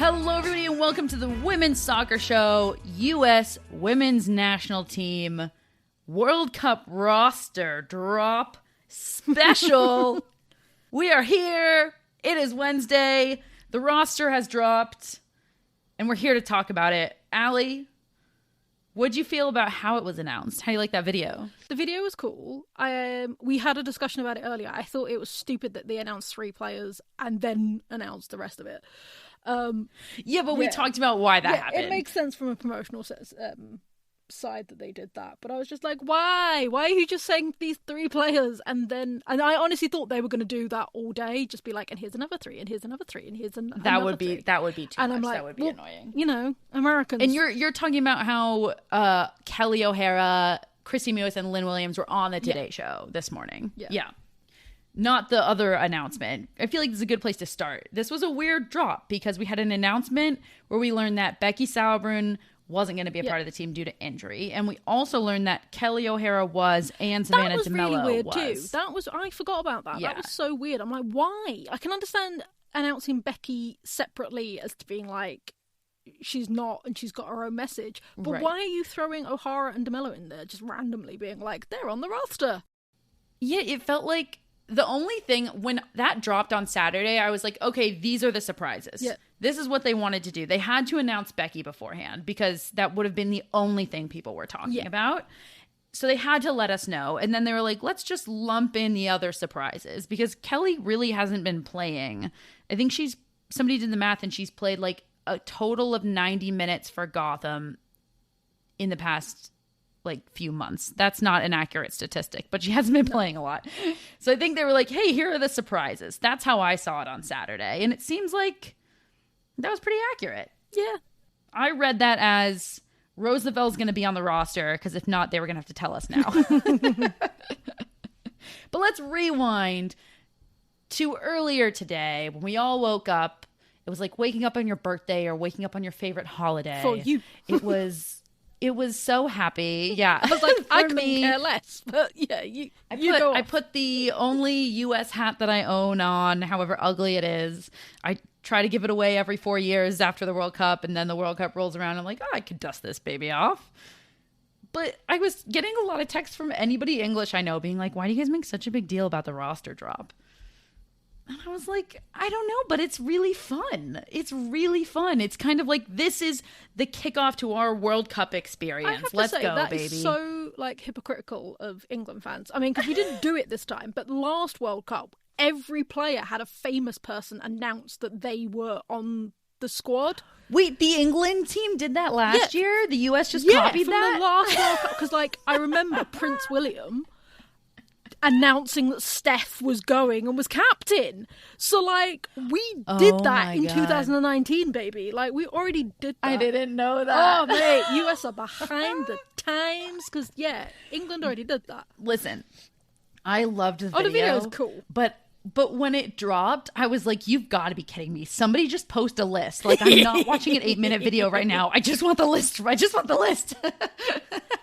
Hello, everybody, and welcome to the Women's Soccer Show, U.S. Women's National Team World Cup Roster Drop Special. We are here. It is Wednesday. The roster has dropped, and we're here to talk about it. Allie, what'd you feel about how it was announced? How do you like that video? The video was cool. We had a discussion about it earlier. I thought it was stupid that they announced 3 players and then announced the rest of it. We talked about why that happened. It makes sense from a promotional side that they did that, but I was just like, why are you just saying these 3 players? And I honestly thought they were going to do that all day, just be like, and here's another 3, and here's another 3, and here's another 3. That would be too and much. I'm like, that would be annoying. You know, Americans. And you're talking about how Kelly O'Hara, Chrissy Mewis, and Lynn Williams were on the Today Show this morning. Yeah. Not the other announcement. I feel like this is a good place to start. This was a weird drop because we had an announcement where we learned that Becky Sauerbrunn wasn't going to be a part of the team due to injury. And we also learned that Kelly O'Hara was and Savannah DeMello was. That was really weird too. I forgot about that. Yeah. That was so weird. I'm like, why? I can understand announcing Becky separately as to being like, she's not and she's got her own message. But why are you throwing O'Hara and DeMello in there just randomly being like, they're on the roster? Yeah, it felt like the only thing, when that dropped on Saturday, I was like, okay, these are the surprises. Yeah. This is what they wanted to do. They had to announce Becky beforehand because that would have been the only thing people were talking about. So they had to let us know. And then they were like, let's just lump in the other surprises because Kelly really hasn't been playing. I think somebody did the math and she's played like a total of 90 minutes for Gotham in the past few months. That's not an accurate statistic, but she hasn't been playing a lot. So I think they were like, hey, here are the surprises. That's how I saw it on Saturday. And it seems like that was pretty accurate. Yeah. I read that as Rose Lavelle's going to be on the roster because if not, they were going to have to tell us now. But let's rewind to earlier today when we all woke up. It was like waking up on your birthday or waking up on your favorite holiday. For you. It was so happy. Yeah. I was like, I couldn't care less. But yeah, I put the only U.S. hat that I own on, however ugly it is. I try to give it away every 4 years after the World Cup, and then the World Cup rolls around. I'm like, I could dust this baby off. But I was getting a lot of texts from anybody English I know being like, why do you guys make such a big deal about the roster drop? And I was like, I don't know, but it's really fun. It's really fun. It's kind of like this is the kickoff to our World Cup experience. Let's go, that baby. Is so hypocritical of England fans. I mean, because we didn't do it this time, but last World Cup, every player had a famous person announce that they were on the squad. Wait, the England team did that last year? The US just copied from that? The last World Cup, because I remember Prince William announcing that Steph was going and was captain. So, we did that in 2019, baby. We already did that. I didn't know that. Oh, mate, US are behind the times because, England already did that. Listen, I loved the video. Oh, the video was cool. But when it dropped, I was like, you've got to be kidding me. Somebody just post a list. I'm not watching an 8-minute video right now. I just want the list. I just want the list.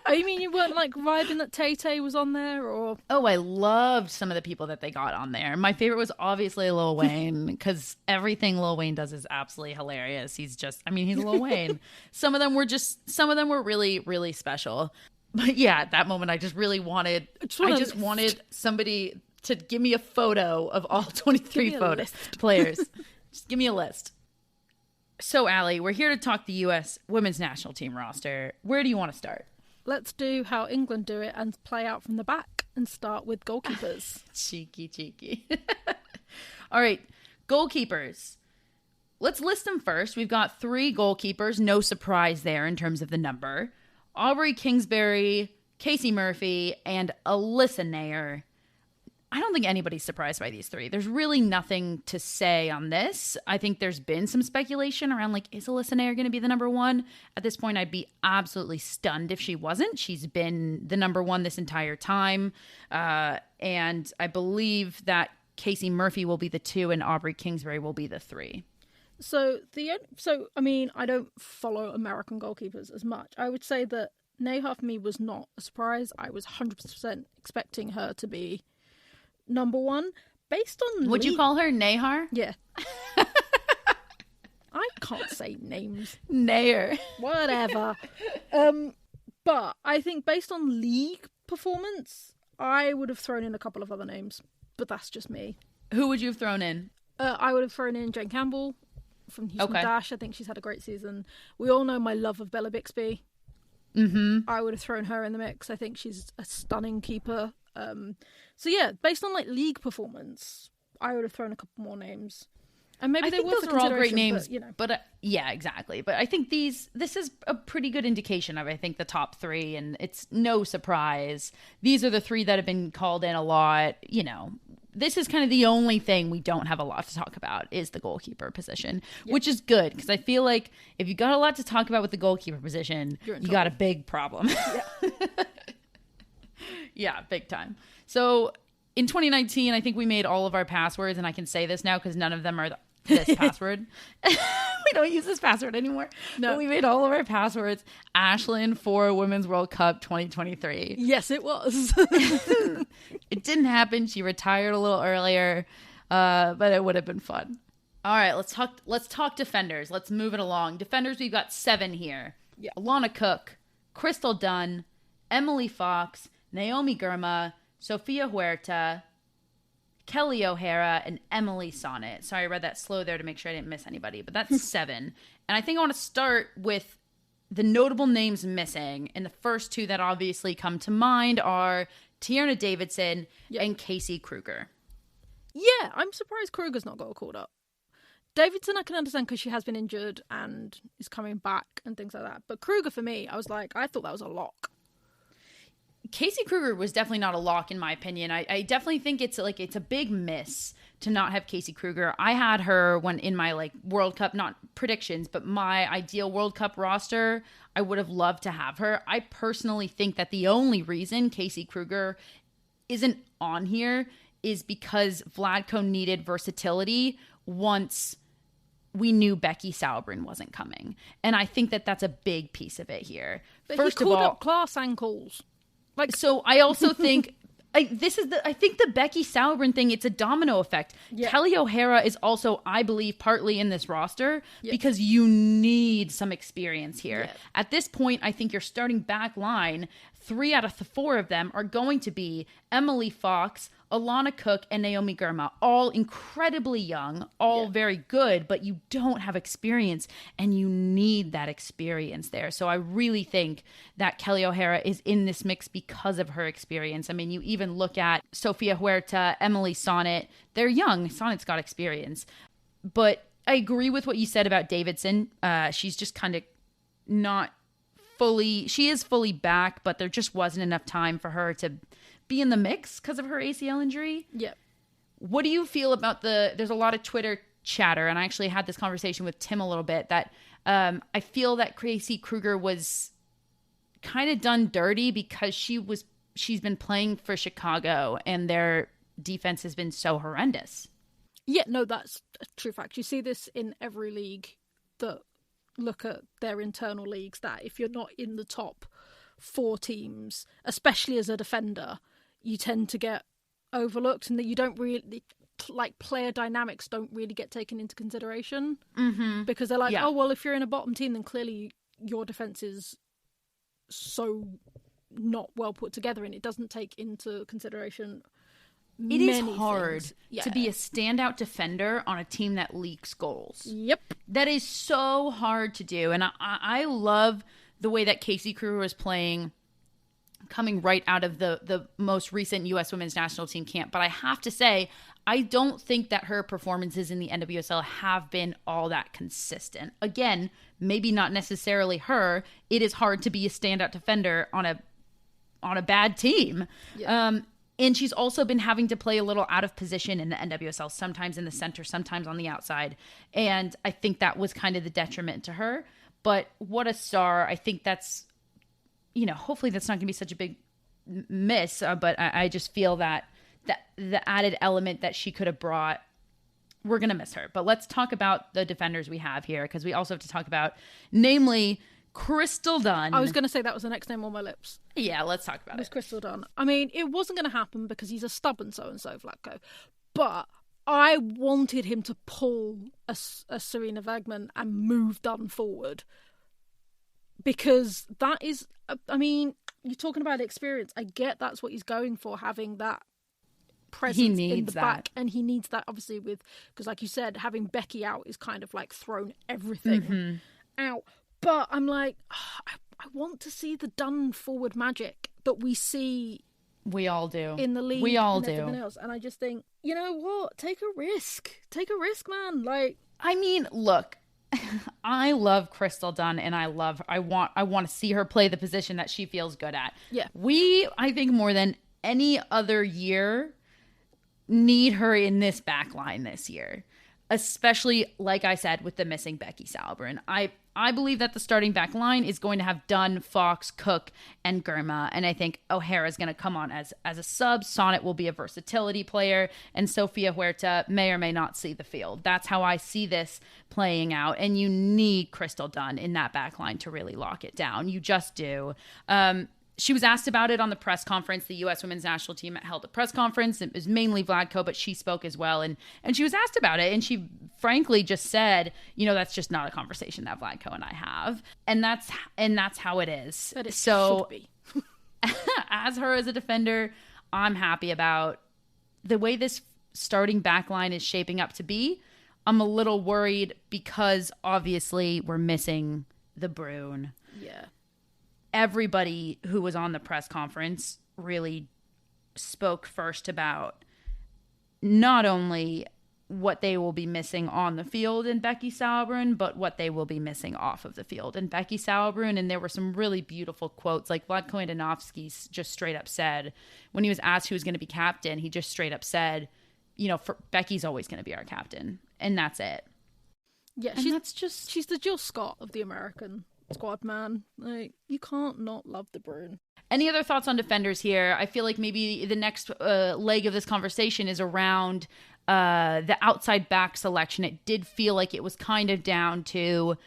Oh, you mean you weren't vibing that Tay-Tay was on there? Or Oh, I loved some of the people that they got on there. My favorite was obviously Lil Wayne because everything Lil Wayne does is absolutely hilarious. He's Lil Wayne. Some of them were really, really special. But yeah, at that moment, I just really wanted, wanted somebody to give me a photo of all 23 players. Just give me a list. So, Allie, we're here to talk the U.S. Women's National Team roster. Where do you want to start? Let's do how England do it and play out from the back and start with goalkeepers. Cheeky. All right, goalkeepers. Let's list them first. We've got 3 goalkeepers. No surprise there in terms of the number. Aubrey Kingsbury, Casey Murphy, and Alyssa Nair. I don't think anybody's surprised by these 3. There's really nothing to say on this. I think there's been some speculation around is Alyssa Nair going to be the number 1? At this point, I'd be absolutely stunned if she wasn't. She's been the number 1 this entire time. And I believe that Casey Murphy will be the 2 and Aubrey Kingsbury will be the 3. So I mean, I don't follow American goalkeepers as much. I would say that Nair for me was not a surprise. I was 100% expecting her to be number 1 based on Would you call her Nahar? Yeah. I can't say names. Nair. Whatever. But I think based on league performance, I would have thrown in a couple of other names. But that's just me. Who would you have thrown in? I would have thrown in Jane Campbell from Houston Dash. I think she's had a great season. We all know my love of Bella Bixby. Mm-hmm. I would have thrown her in the mix. I think she's a stunning keeper. So yeah, based on like league performance, I would have thrown a couple more names. And maybe those are all great names, but, you know. But yeah, exactly. But I think this is a pretty good indication of, I think, the top three, and it's no surprise. These are the three that have been called in a lot. You know, this is kind of the only thing we don't have a lot to talk about is the goalkeeper position, which is good because I feel like if you got a lot to talk about with the goalkeeper position, you got a big problem. Yeah. Yeah, big time. So in 2019, I think we made all of our passwords, and I can say this now because none of them are this password. We don't use this password anymore. No, but we made all of our passwords Ashlyn for Women's World Cup 2023. Yes, it was. It didn't happen. She retired a little earlier, but it would have been fun. All right, let's talk defenders. Let's move it along. Defenders, we've got 7 here. Yeah. Alana Cook, Crystal Dunn, Emily Fox, Naomi Girma, Sofia Huerta, Kelly O'Hara, and Emily Sonnet. Sorry, I read that slow there to make sure I didn't miss anybody, but that's 7. And I think I want to start with the notable names missing. And the first 2 that obviously come to mind are Tierna Davidson and Casey Kruger. Yeah, I'm surprised Kruger's not got called up. Davidson I can understand because she has been injured and is coming back and things like that. But Kruger, for me, I thought that was a lock. Casey Kruger was definitely not a lock in my opinion. I definitely think it's a big miss to not have Casey Kruger. I had her when in my World Cup, not predictions, but my ideal World Cup roster. I would have loved to have her. I personally think that the only reason Casey Kruger isn't on here is because Vlatko needed versatility once we knew Becky Sauerbrunn wasn't coming. And I think that that's a big piece of it here. But first of all, up class ankles. So I also think I think the Becky Sauerbrunn thing, it's a domino effect. Yeah. Kelly O'Hara is also, I believe, partly in this roster because you need some experience here. Yeah. At this point, I think your starting back line, 3 out of the 4 of them are going to be Emily Fox, Alana Cook, and Naomi Girma, all incredibly young, all very good, but you don't have experience, and you need that experience there. So I really think that Kelly O'Hara is in this mix because of her experience. I mean, you even look at Sofia Huerta, Emily Sonnet. They're young. Sonnet's got experience. But I agree with what you said about Davidson. She's just kind of not fully... She is fully back, but there just wasn't enough time for her to be in the mix because of her ACL injury. Yeah. What do you feel about there's a lot of Twitter chatter, and I actually had this conversation with Tim a little bit, that I feel that Casey Kruger was kind of done dirty because she's been playing for Chicago and their defense has been so horrendous. Yeah, no, that's a true fact. You see this in every league that look at their internal leagues, that if you're not in the top 4 teams, especially as a defender, you tend to get overlooked, and that you don't really, player dynamics don't really get taken into consideration because they're like, oh, well, if you're in a bottom team, then clearly your defense is so not well put together, and it doesn't take into consideration it is hard to be a standout defender on a team that leaks goals. Yep. That is so hard to do, and I love the way that Casey Kruger was playing coming right out of the most recent U.S. Women's National Team camp. But I have to say, I don't think that her performances in the NWSL have been all that consistent. Again, maybe not necessarily her. It is hard to be a standout defender on a bad team. Yeah. And she's also been having to play a little out of position in the NWSL, sometimes in the center, sometimes on the outside. And I think that was kind of the detriment to her. But what a star. I think that's, hopefully that's not going to be such a big miss. But I just feel that the added element that she could have brought, we're going to miss her. But let's talk about the defenders we have here, because we also have to talk about, namely, Crystal Dunn. I was going to say that was the next name on my lips. Yeah, let's talk about it. Crystal Dunn. I mean, it wasn't going to happen because he's a stubborn so-and-so, Vlatko. But I wanted him to pull a Serena Wegman and move Dunn forward. Because that is, I mean, you're talking about experience. I get that's what he's going for, having that presence in the back. And he needs that, obviously, because like you said, having Becky out is kind of like thrown everything out. But I'm like, I want to see the Dunn forward magic that we see. We all do. In the league. We all and do. Else. And I just think, you know what? Take a risk. Take a risk, man. Like, I mean, look, I love Crystal Dunn, and I want to see her play the position that she feels good at. Yeah. I think more than any other year, need her in this back line this year. Especially, like I said, with the missing Becky Sauerbrunn. I believe that the starting back line is going to have Dunn, Fox, Cook, and Girma. And I think O'Hara's going to come on as a sub. Sonnet will be a versatility player. And Sofia Huerta may or may not see the field. That's how I see this playing out. And you need Crystal Dunn in that back line to really lock it down. You just do. She was asked about it on the press conference. The U.S. women's national team held a press conference. It was mainly Vlatko, but she spoke as well. And she was asked about it. And she frankly just said, that's just not a conversation that Vlatko and I have. And that's how it is. But it should be. As her as a defender, I'm happy about the way this starting back line is shaping up to be. I'm a little worried because obviously we're missing the Brune. Yeah. Everybody who was on the press conference really spoke first about not only what they will be missing on the field in Becky Sauerbrunn, but what they will be missing off of the field in Becky Sauerbrunn. And there were some really beautiful quotes, like Vlatko Andonovski just straight up said, when he was asked who was going to be captain, he just straight up said, Becky's always going to be our captain. And that's it. Yeah, she's the Jill Scott of the American squad, man. Like, you can't not love the Brune. Any other thoughts on defenders here? I feel like maybe the next leg of this conversation is around the outside back selection. It did feel like it was kind of down to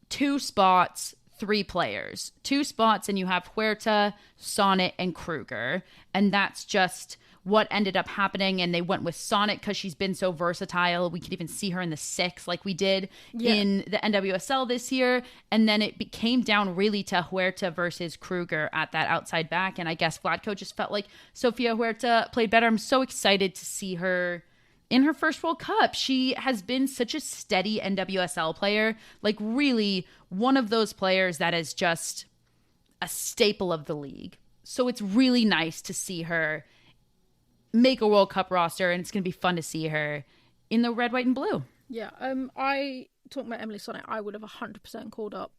2 spots, 3 players. 2 spots, and you have Huerta, Sonnet, and Kruger. And that's just what ended up happening. And they went with Sonnet because she's been so versatile. We could even see her in the 6 like we did in the NWSL this year. And then it came down really to Huerta versus Kruger at that outside back. And I guess Vlatko just felt like Sofia Huerta played better. I'm so excited to see her in her first World Cup. She has been such a steady NWSL player, like really one of those players that is just a staple of the league. So it's really nice to see her make a World Cup roster, and it's going to be fun to see her in the red, white, and blue. Yeah, I talking about Emily Sonnet, I would have 100% called up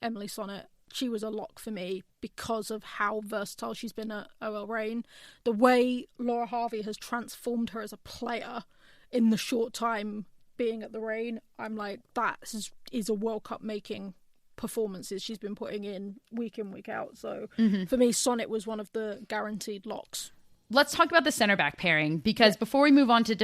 Emily Sonnet. She was a lock for me because of how versatile she's been at OL Reign. The way Laura Harvey has transformed her as a player in the short time being at the Reign, I'm like, that is a World Cup making performances she's been putting in, week out. So for me, Sonnet was one of the guaranteed locks. Let's talk about the center back pairing, because before we move on to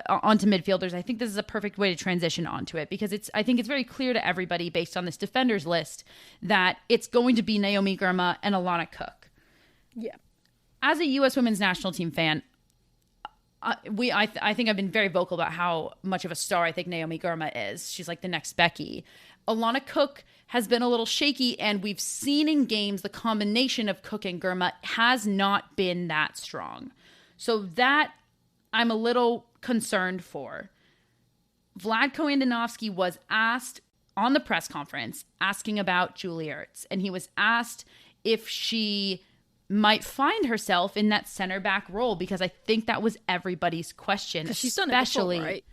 onto midfielders, I think this is a perfect way to transition onto it, because I think it's very clear to everybody based on this defenders list that it's going to be Naomi Girma and Alana Cook. Yeah. As a U.S. women's national team fan, I think I've been very vocal about how much of a star I think Naomi Girma is. She's like the next Becky. Alana Cook has been a little shaky, and we've seen in games the combination of Cook and Girma has not been that strong. So that I'm a little concerned for. Vlatko Andonovski was asked on the press conference asking about Julie Ertz, and he was asked if she might find herself in that center back role, because I think that was everybody's question. Because she's done it before, right?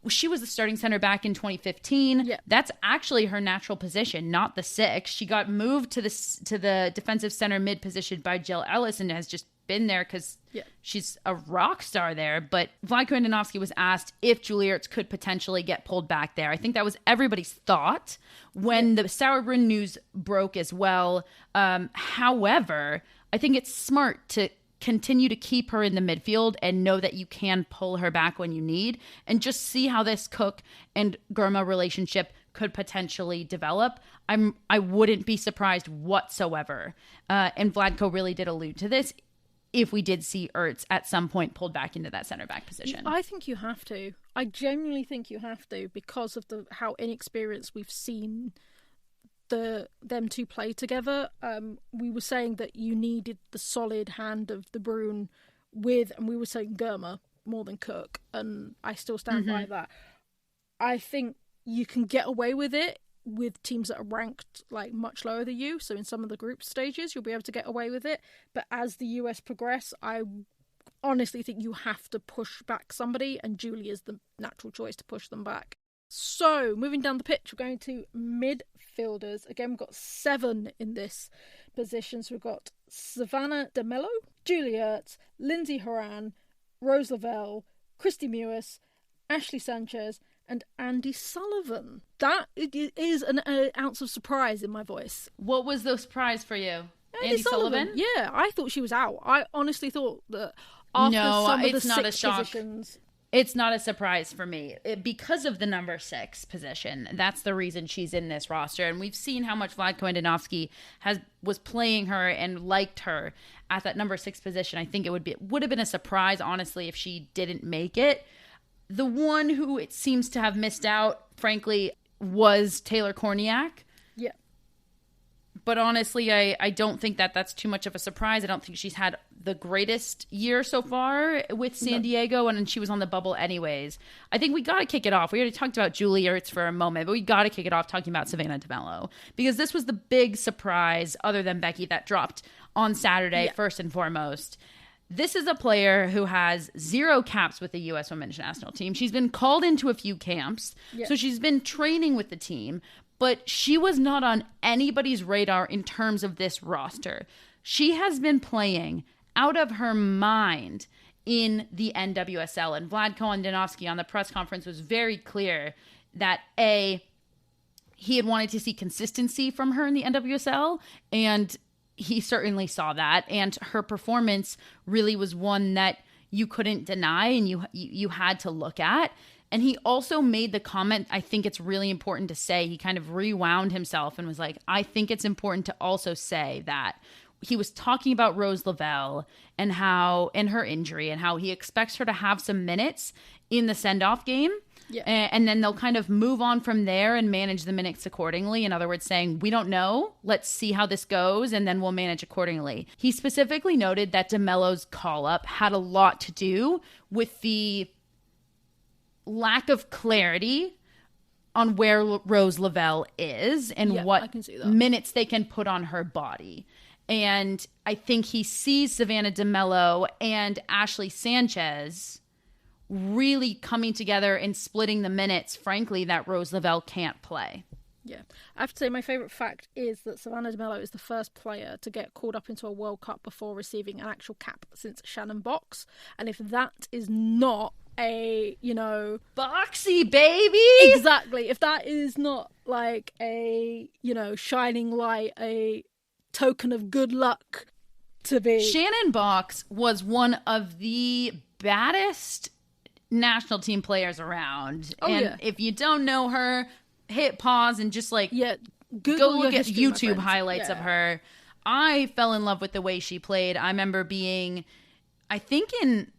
She was the starting center back in 2015. Yeah. That's actually her natural position, not the 6. She got moved to the defensive center mid position by Jill Ellis and has just been there because she's a rock star there. But Vlatko Andonovski was asked if Julie Ertz could potentially get pulled back there. I think that was everybody's thought when the Sauerbrunn news broke as well. However, I think it's smart to continue to keep her in the midfield and know that you can pull her back when you need, and just see how this Cook and Girma relationship could potentially develop. I wouldn't be surprised whatsoever. And Vlatko really did allude to this. if we did see Ertz at some point pulled back into that center back position. I think you have to. I genuinely think you have to, because of how inexperienced we've seen them two play together. We were saying that you needed the solid hand of De Bruyne and we were saying Germer more than Cook, and I still stand by that. I think you can get away with it with teams that are ranked like much lower than you. So in some of the group stages, you'll be able to get away with it. But as the US progress, I honestly think you have to push back somebody, and Julie is the natural choice to push them back. So moving down the pitch, we're going to midfielders. Again, we've got 7 in this position. So we've got Savannah De Mello, Julie Ertz, Lindsay Horan, Rose Lavelle, Christy Mewis, Ashley Sanchez, and Andy Sullivan. That is an ounce of surprise in my voice. What was the surprise for you? Andy Sullivan? Yeah, I thought she was out. I honestly thought that after some of the 6 positions... It's not a surprise for me. Because of the number 6 position, that's the reason she's in this roster. And we've seen how much Vlatko Andonovski was playing her and liked her at that number 6 position. I think it would have been a surprise, honestly, if she didn't make it. The one who it seems to have missed out, frankly, was Taylor Korniak. Yeah. But honestly, I don't think that's too much of a surprise. I don't think she's had the greatest year so far with San Diego, and she was on the bubble anyways. I think we got to kick it off. We already talked about Julie Ertz for a moment, but we got to kick it off talking about Savannah De Mello, because this was the big surprise, other than Becky, that dropped on Saturday, first and foremost. This is a player who has 0 caps with the U.S. Women's National Team. She's been called into a few camps, so she's been training with the team, but she was not on anybody's radar in terms of this roster. She has been playing out of her mind in the NWSL, and Vlatko Andonovski on the press conference was very clear that he had wanted to see consistency from her in the NWSL, and he certainly saw that, and her performance really was one that you couldn't deny and you had to look at. And he also made the comment, I think it's really important to say, he kind of rewound himself and was like, I think it's important to also say that he was talking about Rose Lavelle and her injury, and how he expects her to have some minutes in the send-off game. Yeah. And then they'll kind of move on from there and manage the minutes accordingly. In other words, saying, we don't know, let's see how this goes, and then we'll manage accordingly. He specifically noted that De Mello's call-up had a lot to do with the lack of clarity on where Rose Lavelle is and what minutes they can put on her body. And I think he sees Savannah De Mello and Ashley Sanchez really coming together and splitting the minutes, frankly, that Rose Lavelle can't play. Yeah. I have to say, my favourite fact is that Savannah De Mello is the first player to get called up into a World Cup before receiving an actual cap since Shannon Box. And if that is not a, Boxy, baby! Exactly. If that is not like a, shining light, a token of good luck to be. Shannon Box was one of the baddest national team players around. If you don't know her, hit pause and just go look at YouTube highlights of her. I fell in love with the way she played. I remember being, I think in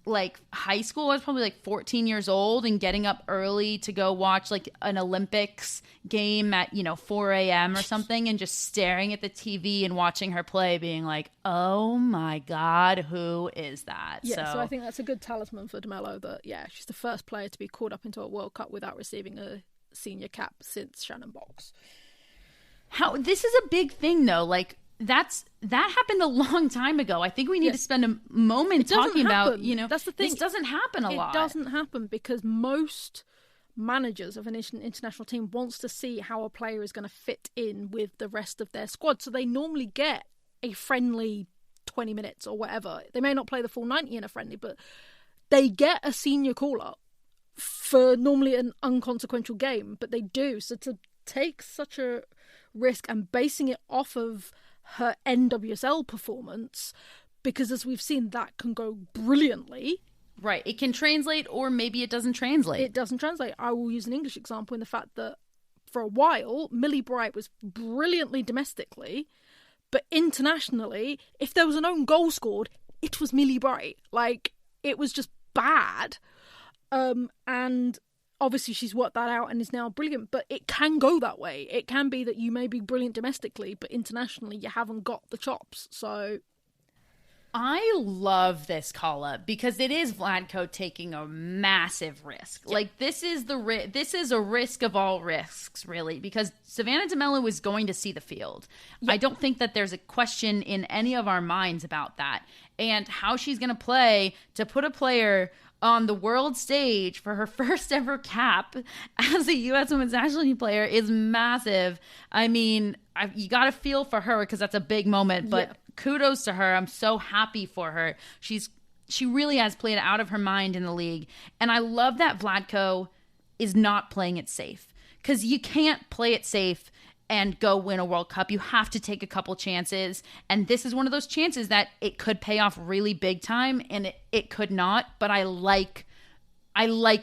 high school, I was probably 14 years old and getting up early to go watch an Olympics game at 4 a.m. or something, and just staring at the TV and watching her play, being like, oh my God, who is that? Yeah, so I think that's a good talisman for De Mello that, she's the first player to be called up into a World Cup without receiving a senior cap since Shannon Box. This is a big thing though, that happened a long time ago. I think we need to spend a moment talking about, that's the thing. This doesn't happen a lot. It doesn't happen because most managers of an international team wants to see how a player is going to fit in with the rest of their squad. So they normally get a friendly 20 minutes or whatever. They may not play the full 90 in a friendly, but they get a senior call-up for normally an unconsequential game, but they do. So to take such a risk and basing it off of her NWSL performance, because as we've seen, that can go brilliantly. Right. It can translate, or maybe it doesn't translate. It doesn't translate. I will use an English example in the fact that for a while, Millie Bright was brilliantly domestically, but internationally, if there was an own goal scored, it was Millie Bright. Like, it was just bad. And obviously she's worked that out and is now brilliant, but it can go that way. It can be that you may be brilliant domestically, but internationally you haven't got the chops. So I love this call-up because it is Vlatko taking a massive risk. Yeah. Like, this is a risk of all risks, really, because Savannah DeMello is going to see the field. Yeah. I don't think that there's a question in any of our minds about that. And how she's going to play to put a player on the world stage for her first ever cap as a U.S. Women's National Team player is massive. I mean, you got to feel for her because that's a big moment, but kudos to her. I'm so happy for her. She really has played out of her mind in the league. And I love that Vlatko is not playing it safe, because you can't play it safe and go win a World Cup. You have to take a couple chances. And this is one of those chances that it could pay off really big time and it could not. But I like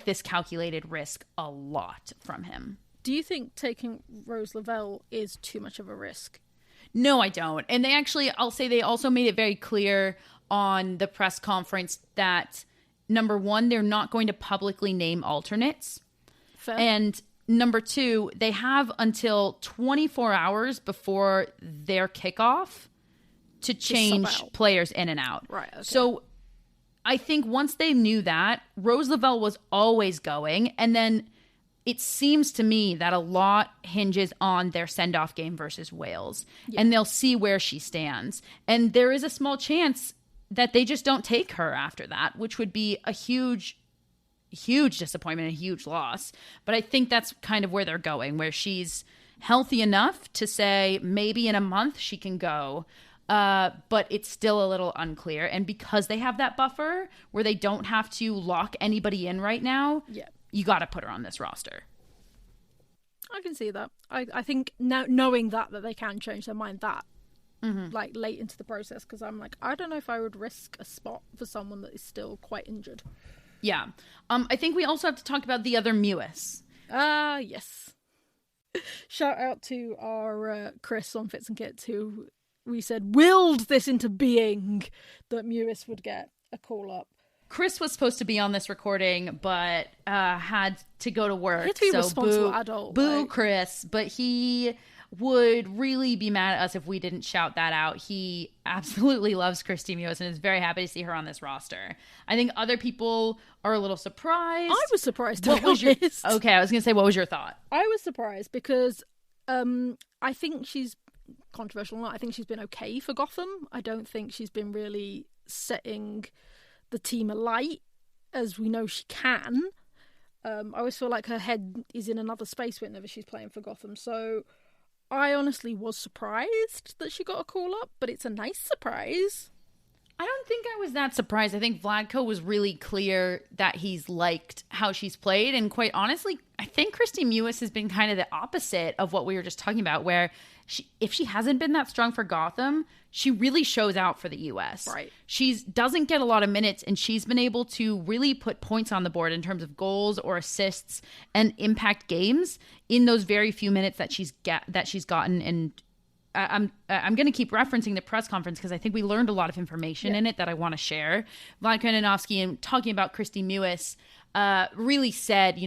this calculated risk a lot from him. Do you think taking Rose Lavelle is too much of a risk? No, I don't. And I'll say they also made it very clear on the press conference that, number one, they're not going to publicly name alternates. Fair. And number two, they have until 24 hours before their kickoff to change players in and out. Right. Okay. So I think once they knew that, Rose Lavelle was always going. And then it seems to me that a lot hinges on their send-off game versus Wales. Yeah. And they'll see where she stands. And there is a small chance that they just don't take her after that, which would be a huge disappointment, a huge loss. But I think that's kind of where they're going, where she's healthy enough to say maybe in a month she can go. But it's still a little unclear. And because they have that buffer where they don't have to lock anybody in right now, you got to put her on this roster. I can see that. I think now knowing that they can change their mind like late into the process, because I'm like, I don't know if I would risk a spot for someone that is still quite injured. Yeah. I think we also have to talk about the other Mewis. Yes. Shout out to our Chris on Fits and Kits, who we said willed this into being that Mewis would get a call-up. Chris was supposed to be on this recording, but had to go to work. He had to be a responsible adult. Boo, Chris. But he would really be mad at us if we didn't shout that out. He absolutely loves Kristie Mewis and is very happy to see her on this roster. I think other people are a little surprised. I was surprised, okay, I was going to say, what was your thought? I was surprised because I think she's controversial. I think she's been okay for Gotham. I don't think she's been really setting the team alight as we know she can. I always feel like her head is in another space whenever she's playing for Gotham. So I honestly was surprised that she got a call up, but it's a nice surprise. I don't think I was that surprised. I think Vlatko was really clear that he's liked how she's played. And quite honestly, I think Kristie Mewis has been kind of the opposite of what we were just talking about, where if she hasn't been that strong for Gotham, she really shows out for the U.S. Right. She doesn't get a lot of minutes, and she's been able to really put points on the board in terms of goals or assists and impact games in those very few minutes that she's gotten. And I'm going to keep referencing the press conference because I think we learned a lot of information in it that I want to share. Vlatko Andonovski, and talking about Kristie Mewis, really said,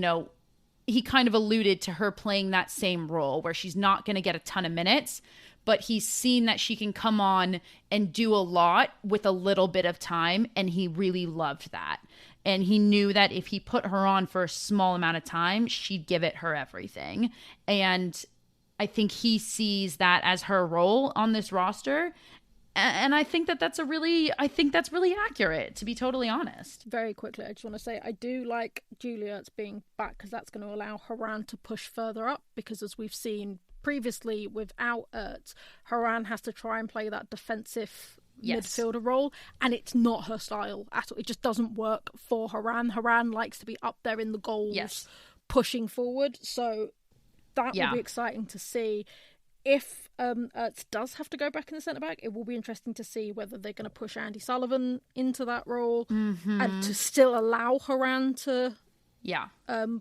he kind of alluded to her playing that same role where she's not going to get a ton of minutes, but he's seen that she can come on and do a lot with a little bit of time, and he really loved that. And he knew that if he put her on for a small amount of time, she'd give it her everything. And I think he sees that as her role on this roster. And I think that's really accurate, to be totally honest. Very quickly, I just want to say I do like Juliet's being back, because that's going to allow Haran to push further up, because as we've seen previously without Ertz, Haran has to try and play that defensive midfielder role, and it's not her style at all. It just doesn't work for Haran. Haran likes to be up there in the goals, pushing forward, so that will be exciting to see. If Ertz does have to go back in the centre-back, it will be interesting to see whether they're going to push Andy Sullivan into that role and to still allow Haran to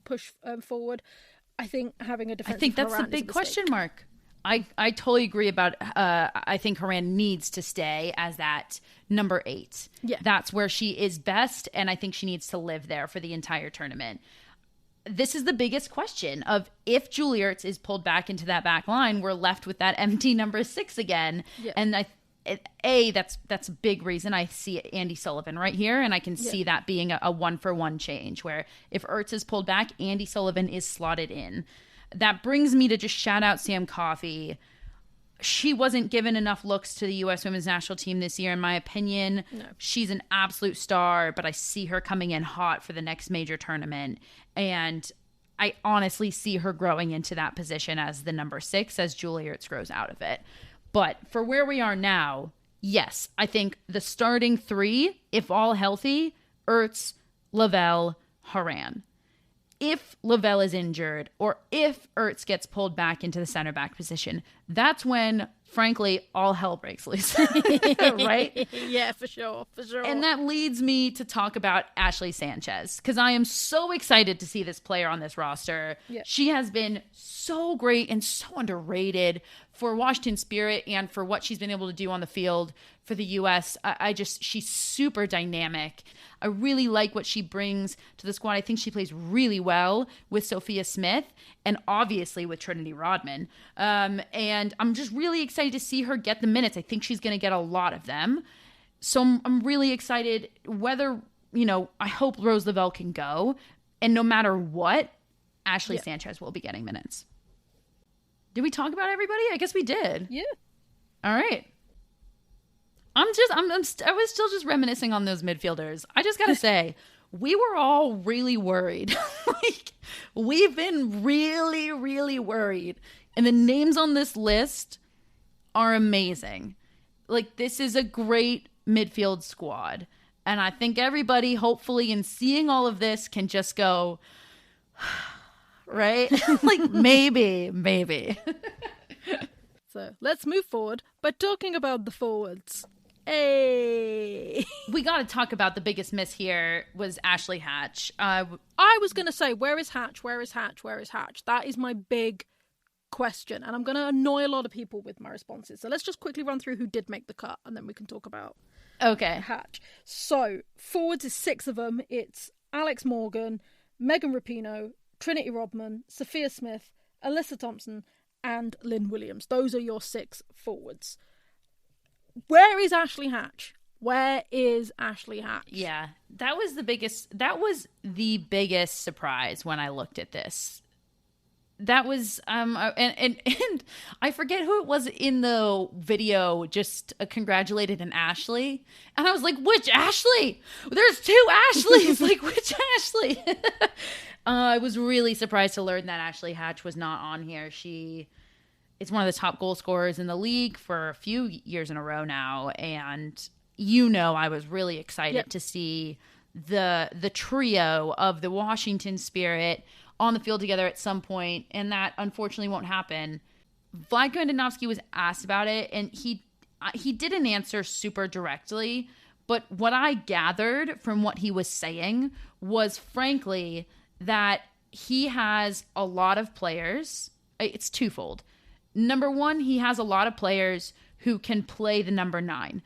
push forward. I think having a defensive Haran that's the big question mark. I totally agree about, I think Horan needs to stay as that number 8. Yeah. That's where she is best, and I think she needs to live there for the entire tournament. This is the biggest question of if Julie Ertz is pulled back into that back line, we're left with that empty number 6 again. Yeah. And that's a big reason I see Andy Sullivan right here, and I can see that being a 1-for-1 change where if Ertz is pulled back, Andy Sullivan is slotted in. That brings me to just shout out Sam Coffey. She wasn't given enough looks to the U.S. women's national team this year, in my opinion. No. She's an absolute star, but I see her coming in hot for the next major tournament. And I honestly see her growing into that position as the number 6 as Julie Ertz grows out of it. But for where we are now, yes, I think the starting 3, if all healthy, Ertz, Lavelle, Horan. If Lavelle is injured or if Ertz gets pulled back into the center back position, that's when, frankly, all hell breaks loose. Right? Yeah, for sure. And that leads me to talk about Ashley Sanchez, because I am so excited to see this player on this roster. Yeah. She has been so great and so underrated for Washington Spirit and for what she's been able to do on the field for the U.S. She's super dynamic. I really like what she brings to the squad. I think she plays really well with Sophia Smith and obviously with Trinity Rodman. And I'm just really excited to see her get the minutes. I think she's going to get a lot of them. So I'm really excited whether, I hope Rose Lavelle can go. And no matter what, Ashley Sanchez will be getting minutes. Did we talk about everybody? I guess we did. Yeah. All right. I was still just reminiscing on those midfielders. I just got to say, we were all really worried. We've been really, really worried. And the names on this list are amazing. This is a great midfield squad. And I think everybody, hopefully, in seeing all of this, can just go, right? Maybe. So let's move forward by talking about the forwards. Hey, we got to talk about the biggest miss here was Ashley Hatch. I was going to say, where is Hatch? That is my big question. And I'm going to annoy a lot of people with my responses. So let's just quickly run through who did make the cut and then we can talk about Hatch. So forwards is 6 of them. It's Alex Morgan, Megan Rapinoe, Trinity Rodman, Sophia Smith, Alyssa Thompson, and Lynn Williams. Those are your 6 forwards. Where is Ashley Hatch? Yeah, that was the biggest surprise when I looked at this. That was and I forget who it was in the video just congratulated an Ashley, and I was like, which Ashley? There's 2 Ashleys. Which Ashley? I was really surprised to learn that Ashley Hatch was not on here. She is one of the top goal scorers in the league for a few years in a row now. And, I was really excited to see the trio of the Washington Spirit on the field together at some point. And that unfortunately won't happen. Vlatko Andonovski was asked about it, and he didn't answer super directly. But what I gathered from what he was saying was, frankly, that he has a lot of players. It's twofold. Number one, he has a lot of players who can play the number 9.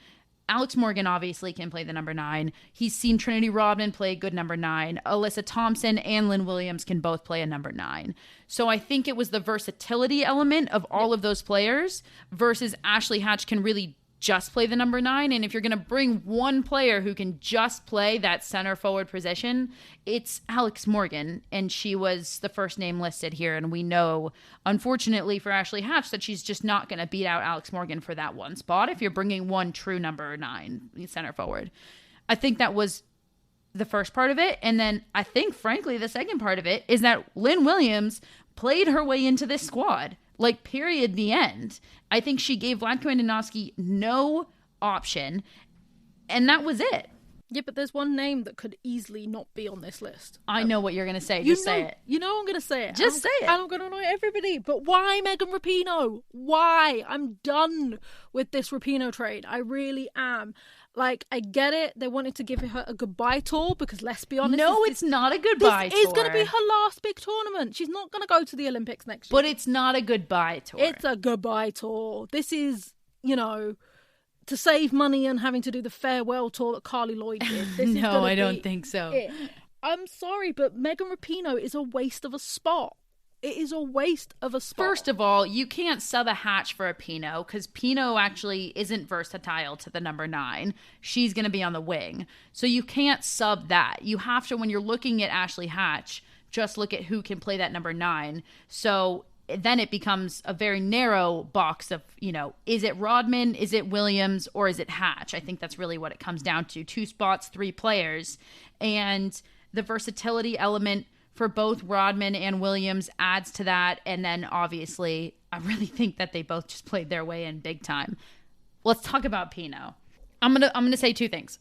Alex Morgan obviously can play the number 9. He's seen Trinity Rodman play a good number 9. Alyssa Thompson and Lynn Williams can both play a number 9. So I think it was the versatility element of all of those players versus Ashley Hatch can really just play the number 9. And if you're going to bring one player who can just play that center forward position, it's Alex Morgan. And she was the first name listed here. And we know, unfortunately for Ashley Hatch, that she's just not going to beat out Alex Morgan for that one spot if you're bringing one true number 9 center forward. I think that was the first part of it. And then I think, frankly, the second part of it is that Lynn Williams played her way into this squad. Period, the end. I think she gave Vlatko Andonovski no option, and that was it. Yeah, but there's one name that could easily not be on this list. I know what you're going to say. Just say it. You know I'm going to say it. Just say it. And I'm going to annoy everybody. But why Megan Rapinoe? Why? I'm done with this Rapinoe trade. I really am. Like, I get it. They wanted to give her a goodbye tour because, let's be honest... No, it's not a goodbye tour. This is going to be her last big tournament. She's not going to go to the Olympics next year. But it's not a goodbye tour. It's a goodbye tour. This is, you know, to save money and having to do the farewell tour that Carly Lloyd did. This No, I don't think so. I'm sorry, but Megan Rapinoe is a waste of a spot. It is a waste of a spot. First of all, you can't sub a Hatch for a Pinot because Pinot actually isn't versatile to the number 9. She's going to be on the wing. So you can't sub that. You have to, when you're looking at Ashley Hatch, just look at who can play that number 9. So then it becomes a very narrow box of, you know, is it Rodman, is it Williams, or is it Hatch? I think that's really what it comes down to. 2 spots, 3 players. And the versatility element for both Rodman and Williams adds to that. And then obviously, I really think that they both just played their way in big time. Let's talk about Pinot. I'm gonna say 2 things.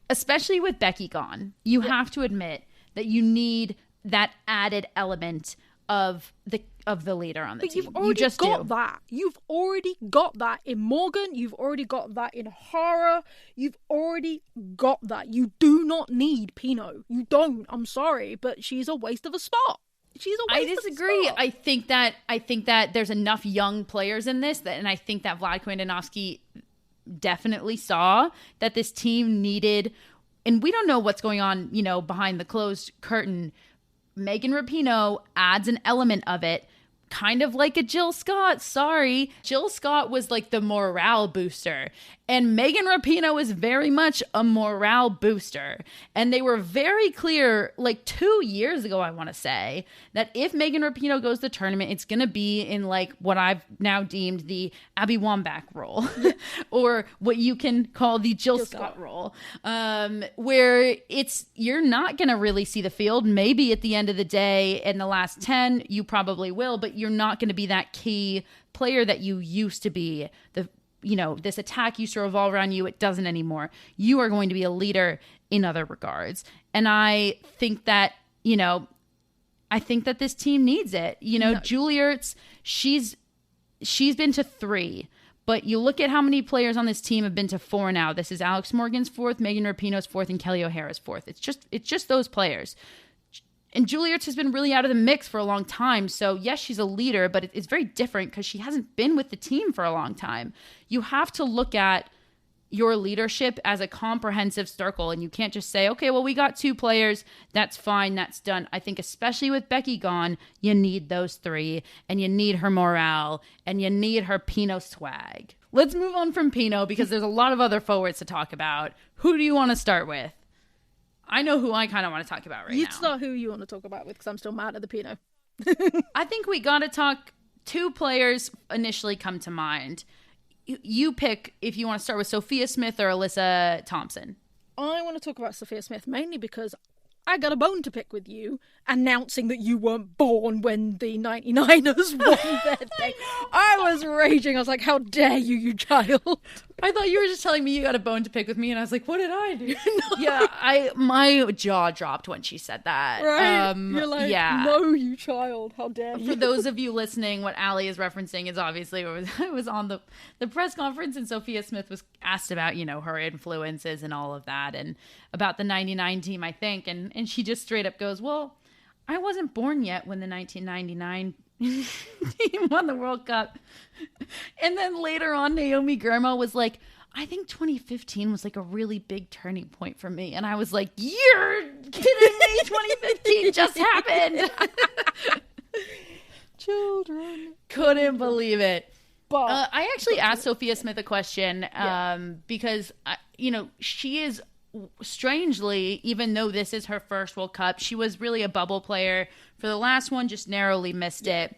Especially with Becky gone, you have to admit that you need that added element of the leader on the team. You've already got that. You've already got that in Morgan. You've already got that in Hara. You've already got that. You do not need Pinot. You don't. I'm sorry, but she's a waste of a spot. She's a waste of a spot. I disagree. I think that there's enough young players in this and I think that Vlatko Andonovski definitely saw that this team needed, and we don't know what's going on, you know, behind the closed curtain. Megan Rapinoe adds an element of it, kind of like a Jill Scott. Sorry. Jill Scott was like the morale booster. And Megan Rapinoe is very much a morale booster. And they were very clear, like 2 years ago, I want to say, that if Megan Rapinoe goes to the tournament, it's going to be in like what I've now deemed the Abby Wambach role, or what you can call the Jill Scott role, where you're not going to really see the field. Maybe at the end of the day, in the last 10, you probably will, but you're not going to be that key player that you used to be. This attack used to revolve around you. It doesn't anymore. You are going to be a leader in other regards. And I think that, this team needs it. Julie Ertz, she's been to 3, but you look at how many players on this team have been to 4 now. This is Alex Morgan's 4th, Megan Rapinoe's 4th, and Kelly O'Hara's 4th. It's just those players. And Julie Ertz has been really out of the mix for a long time. So, yes, she's a leader, but it's very different because she hasn't been with the team for a long time. You have to look at your leadership as a comprehensive circle, and you can't just say, okay, well, we got 2 players. That's fine. That's done. I think especially with Becky gone, you need those 3, and you need her morale, and you need her Pinot swag. Let's move on from Pinot because there's a lot of other forwards to talk about. Who do you want to start with? I know who I kind of want to talk about right now. It's not who you want to talk about with because I'm still mad at the Pinot. I think we got to talk. 2 players initially come to mind. You pick if you want to start with Sophia Smith or Alyssa Thompson. I want to talk about Sophia Smith mainly because I got a bone to pick with you announcing that you weren't born when the 99ers won their thing. I was raging. I was like, how dare you, you child. I thought you were just telling me you got a bone to pick with me, and I was like, what did I do? Yeah, my jaw dropped when she said that. Right? You're like, no, you child, how dare you. For those of you listening, what Allie is referencing is obviously it was on the press conference, and Sophia Smith was asked about, her influences and all of that, and about the 99 team, I think, and she just straight up goes, well, I wasn't born yet when the 1999 team won the World Cup. And then later on, Naomi Girma was like, I think 2015 was like a really big turning point for me. And I was like, you're kidding me? 2015 just happened. Children. Couldn't believe it. But I actually asked Sophia Smith a question because, she is strangely, even though this is her first World Cup, she was really a bubble player for the last one, just narrowly missed it.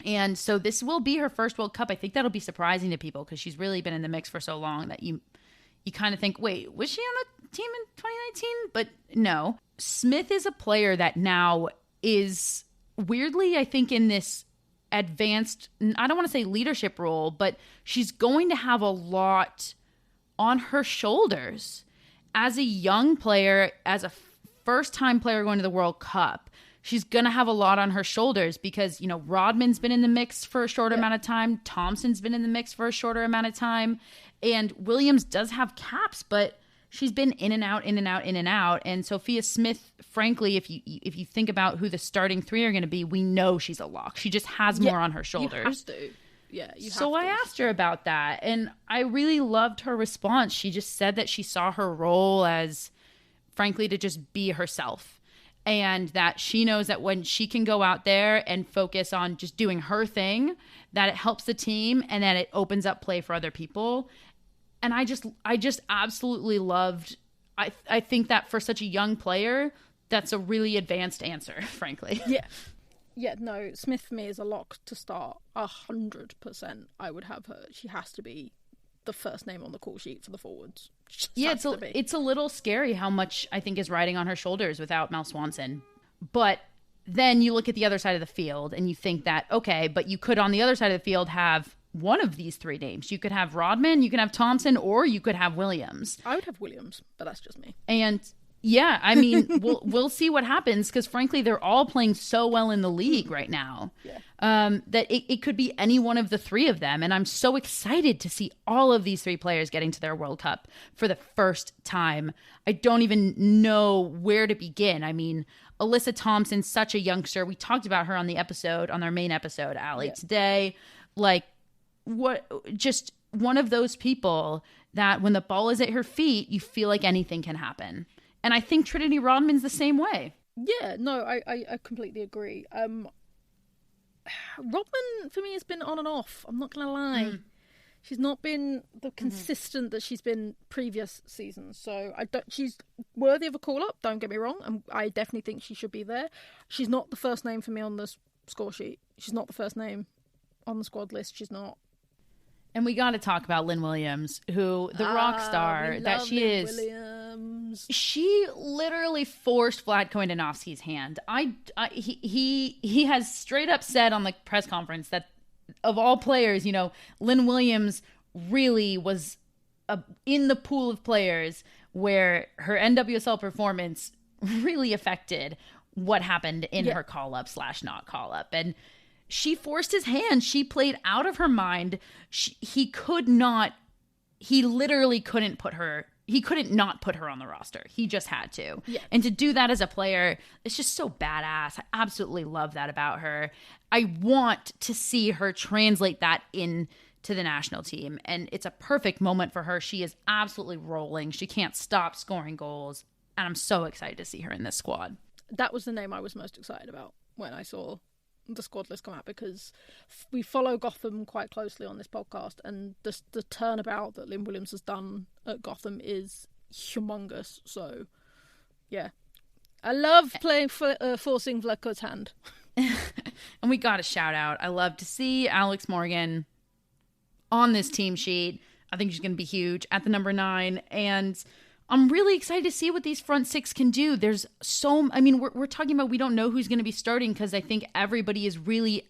And so this will be her first World Cup. I think that'll be surprising to people because she's really been in the mix for so long that you kind of think, wait, was she on the team in 2019? But no. Smith is a player that now is weirdly, I think, in this advanced, I don't want to say leadership role, but she's going to have a lot on her shoulders. As a young player, as a first-time player going to the World Cup, she's going to have a lot on her shoulders because, Rodman's been in the mix for a shorter amount of time. Thompson's been in the mix for a shorter amount of time. And Williams does have caps, but she's been in and out, in and out, in and out. And Sophia Smith, frankly, if you think about who the starting three are going to be, we know she's a lock. She just has more on her shoulders. You have to. Yeah, you have so to. I asked her about that, and I really loved her response. She just said that she saw her role as, frankly, to just be herself. And that she knows that when she can go out there and focus on just doing her thing, that it helps the team and that it opens up play for other people. And I just absolutely loved, I think that for such a young player, that's a really advanced answer, frankly. Yeah. Yeah, no, Smith for me is a lock to start. 100% I would have her. She has to be the first name on the call sheet for the forwards. Yeah, it's a little scary how much I think is riding on her shoulders without Mel Swanson. But then you look at the other side of the field and you think that, okay, but you could on the other side of the field have one of these three names. You could have Rodman, you could have Thompson, or you could have Williams. I would have Williams, but that's just me. And yeah, I mean, we'll see what happens because frankly, they're all playing so well in the league right now. Yeah. That it could be any one of the three of them. And I'm so excited to see all of these three players getting to their World Cup for the first time. I don't even know where to begin. I mean, Alyssa Thompson, such a youngster. We talked about her on the episode, on our main episode, Allie, today. Like, just one of those people that when the ball is at her feet, you feel like anything can happen. And I think Trinity Rodman's the same way. Yeah, no, I completely agree. Rodman, for me, has been on and off. I'm not going to lie. She's not been the consistent that she's been previous seasons. So she's worthy of a call-up, don't get me wrong. I definitely think she should be there. She's not the first name for me on the score sheet. She's not the first name on the squad list. She's not. And we got to talk about Lynn Williams, who the rock star that she Lynn is. Williams. She literally forced Vlatko Andonovski's hand. He has straight up said on the press conference that of all players, Lynn Williams really was in the pool of players where her NWSL performance really affected what happened in her call-up / not call-up. And she forced his hand. She played out of her mind. He literally couldn't not put her on the roster. He just had to. Yeah. And to do that as a player, it's just so badass. I absolutely love that about her. I want to see her translate that into the national team. And it's a perfect moment for her. She is absolutely rolling. She can't stop scoring goals. And I'm so excited to see her in this squad. That was the name I was most excited about when I saw the squad list come out, because we follow Gotham quite closely on this podcast, and the turnabout that Lynn Williams has done at Gotham is humongous. So yeah, I love playing forcing Vlatko's hand. And we got a shout out. I love to see Alex Morgan on this team sheet. I think she's going to be huge at the number 9, and I'm really excited to see what these front six can do. There's we're talking about we don't know who's going to be starting because I think everybody is really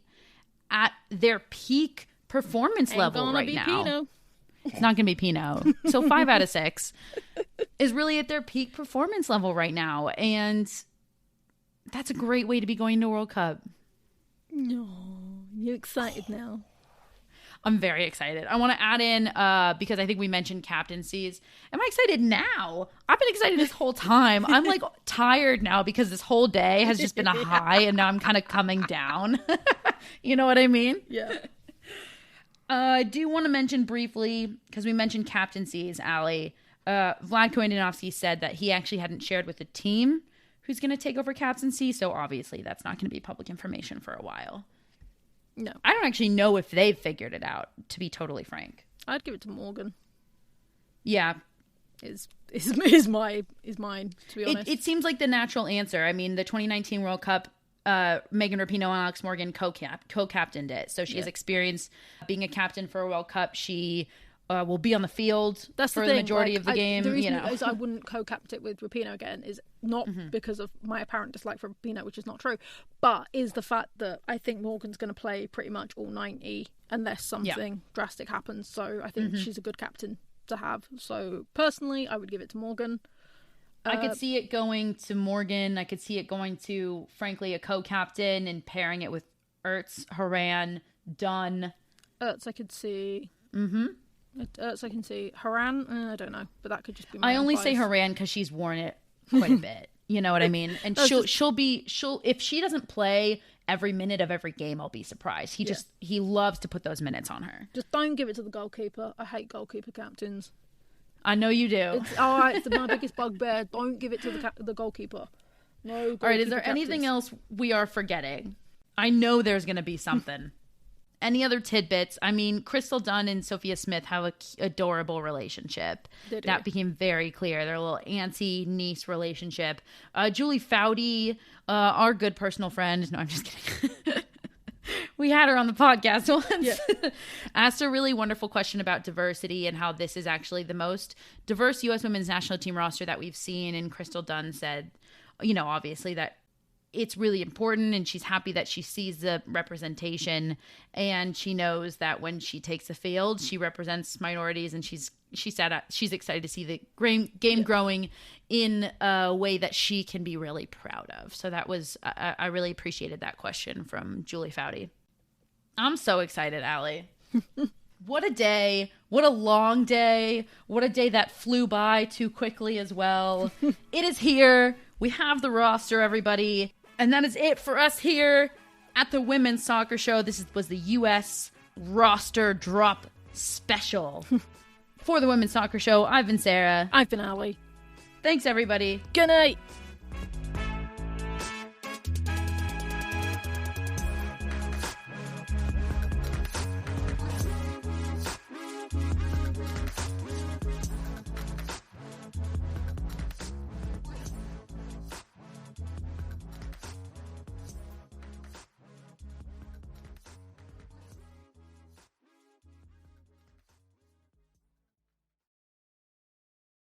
at their peak performance level right now. Pino. It's not going to be Pino. So 5 out of 6 is really at their peak performance level right now. And that's a great way to be going to World Cup. No, you excited now? I'm very excited. I want to add in, because I think we mentioned captaincies. Am I excited now? I've been excited this whole time. I'm like tired now because this whole day has just been a high and now I'm kind of coming down. You know what I mean? Yeah. I do want to mention briefly, because we mentioned captaincies, Allie. Vlatko Andonovski said that he actually hadn't shared with the team who's going to take over captaincy. So obviously that's not going to be public information for a while. No. I don't actually know if they've figured it out, to be totally frank. I'd give it to Morgan. Yeah. Is mine, to be honest. It seems like the natural answer. I mean, the 2019 World Cup, Megan Rapinoe and Alex Morgan co-captained it. So she has experience being a captain for a World Cup. She will be on the field for the majority of the game. The reason is I wouldn't co-captain it with Rapinoe again is not because of my apparent dislike for Rapinoe, which is not true, but is the fact that I think Morgan's going to play pretty much all 90 unless something drastic happens. So I think she's a good captain to have. So personally, I would give it to Morgan. I could see it going to Morgan. I could see it going to, frankly, a co-captain and pairing it with Ertz, Horan, Dunn. Ertz, I could see. So I can see Haran. I don't know, but that could just be. I only say Haran because she's worn it quite a bit. You know what I mean? And she'll if she doesn't play every minute of every game, I'll be surprised. He loves to put those minutes on her. Just don't give it to the goalkeeper. I hate goalkeeper captains. I know you do. It's all right. It's my biggest bugbear. Don't give it to the goalkeeper. No. Goalkeeper all right. Is there captains. anything else we are forgetting? I know there's going to be something. Any other tidbits? I mean, Crystal Dunn and Sophia Smith have an adorable relationship. That became very clear. Their little auntie-niece relationship. Julie Foudy, our good personal friend. No, I'm just kidding. We had her on the podcast once. Yeah. Asked a really wonderful question about diversity and how this is actually the most diverse U.S. women's national team roster that we've seen. And Crystal Dunn said, obviously that it's really important, and she's happy that she sees the representation, and she knows that when she takes the field, she represents minorities, and she said she's excited to see the game growing in a way that she can be really proud of. So that was I really appreciated that question from Julie Foudy. I'm so excited, Allie. What a day. What a long day. What a day that flew by too quickly as well. It is here. We have the roster, everybody. And that is it for us here at the Women's Soccer Show. This was the U.S. roster drop special. For the Women's Soccer Show, I've been Sarah. I've been Allie. Thanks, everybody. Good night.